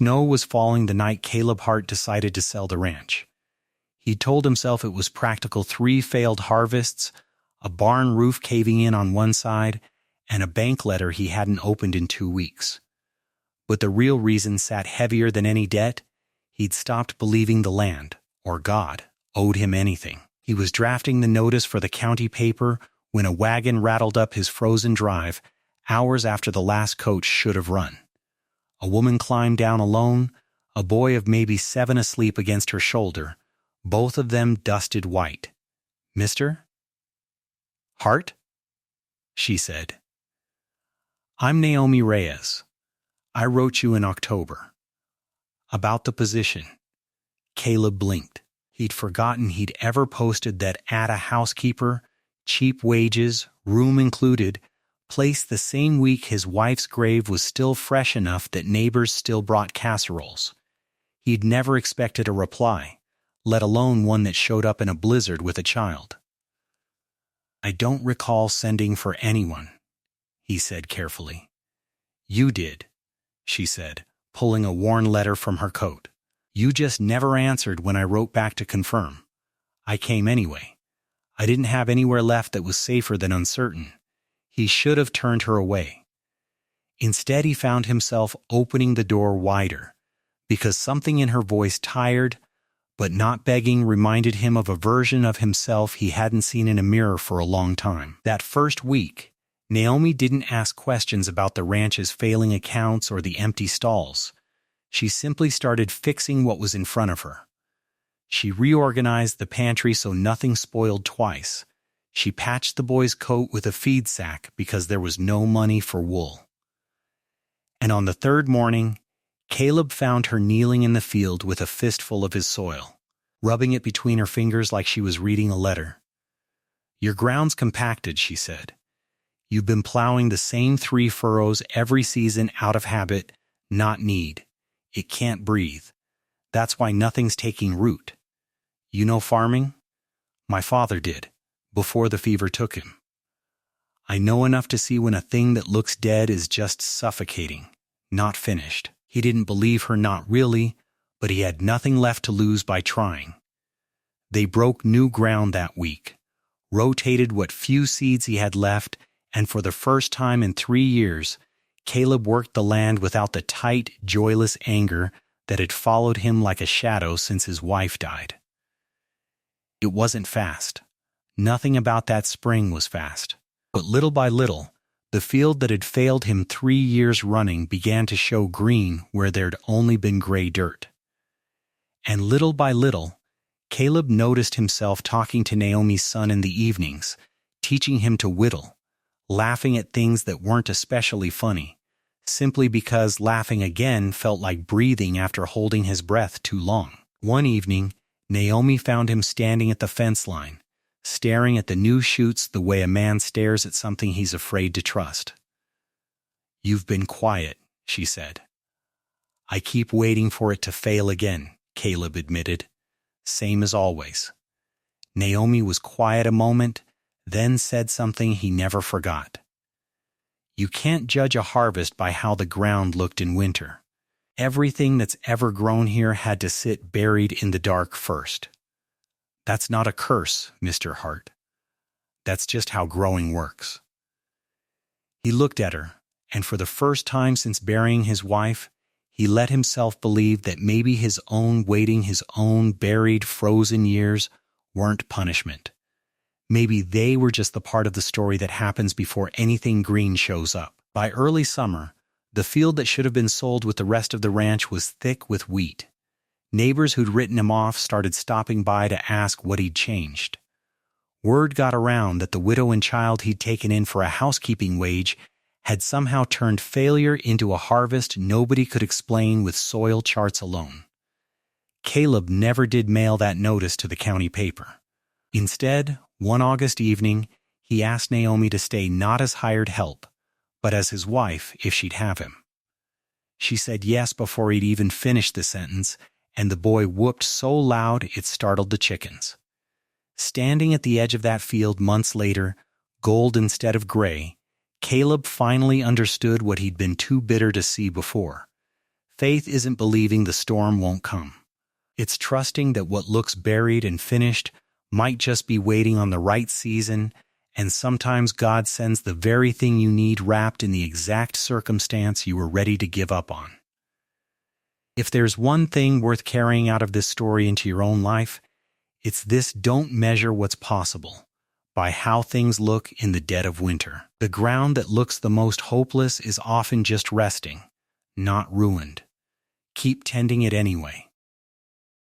Snow was falling the night Caleb Hart decided to sell the ranch. He told himself it was practical 3 failed harvests, a barn roof caving in on one side, and a bank letter he hadn't opened in 2 weeks. But the real reason sat heavier than any debt. He'd stopped believing the land, or God, owed him anything. He was drafting the notice for the county paper when a wagon rattled up his frozen drive, hours after the last coach should have run. A woman climbed down alone, a boy of maybe 7 asleep against her shoulder, both of them dusted white. "Mr. Hart?" she said. "I'm Naomi Reyes. I wrote you in October. About the position." Caleb blinked. He'd forgotten he'd ever posted that at a housekeeper, cheap wages, room included, placed the same week his wife's grave was still fresh enough that neighbors still brought casseroles. He'd never expected a reply, let alone one that showed up in a blizzard with a child. "I don't recall sending for anyone," he said carefully. "You did," she said, pulling a worn letter from her coat. "You just never answered when I wrote back to confirm. I came anyway. I didn't have anywhere left that was safer than uncertain." He should have turned her away. Instead, he found himself opening the door wider, because something in her voice, tired but not begging, reminded him of a version of himself he hadn't seen in a mirror for a long time. That first week, Naomi didn't ask questions about the ranch's failing accounts or the empty stalls. She simply started fixing what was in front of her. She reorganized the pantry so nothing spoiled twice. She patched the boy's coat with a feed sack because there was no money for wool. And on the 3rd morning, Caleb found her kneeling in the field with a fistful of his soil, rubbing it between her fingers like she was reading a letter. "Your ground's compacted," she said. "You've been plowing the same 3 furrows every season out of habit, not need. It can't breathe. That's why nothing's taking root. You know farming? My father did, before the fever took him. I know enough to see when a thing that looks dead is just suffocating, not finished." He didn't believe her, not really, but he had nothing left to lose by trying. They broke new ground that week, rotated what few seeds he had left, and for the first time in 3 years, Caleb worked the land without the tight, joyless anger that had followed him like a shadow since his wife died. It wasn't fast. Nothing about that spring was fast. But little by little, the field that had failed him 3 years running began to show green where there'd only been gray dirt. And little by little, Caleb noticed himself talking to Naomi's son in the evenings, teaching him to whittle, laughing at things that weren't especially funny, simply because laughing again felt like breathing after holding his breath too long. One evening, Naomi found him standing at the fence line, staring at the new shoots the way a man stares at something he's afraid to trust. "You've been quiet," she said. "I keep waiting for it to fail again," Caleb admitted. "Same as always." Naomi was quiet a moment, then said something he never forgot. "You can't judge a harvest by how the ground looked in winter. Everything that's ever grown here had to sit buried in the dark first. That's not a curse, Mr. Hart. That's just how growing works." He looked at her, and for the first time since burying his wife, he let himself believe that maybe his own waiting, his own buried, frozen years weren't punishment. Maybe they were just the part of the story that happens before anything green shows up. By early summer, the field that should have been sold with the rest of the ranch was thick with wheat. Neighbors who'd written him off started stopping by to ask what he'd changed. Word got around that the widow and child he'd taken in for a housekeeping wage had somehow turned failure into a harvest nobody could explain with soil charts alone. Caleb never did mail that notice to the county paper. Instead, one August evening, he asked Naomi to stay not as hired help, but as his wife if she'd have him. She said yes before he'd even finished the sentence, and the boy whooped so loud it startled the chickens. Standing at the edge of that field months later, gold instead of gray, Caleb finally understood what he'd been too bitter to see before. Faith isn't believing the storm won't come. It's trusting that what looks buried and finished might just be waiting on the right season, and sometimes God sends the very thing you need wrapped in the exact circumstance you were ready to give up on. If there's one thing worth carrying out of this story into your own life, it's this: don't measure what's possible by how things look in the dead of winter. The ground that looks the most hopeless is often just resting, not ruined. Keep tending it anyway.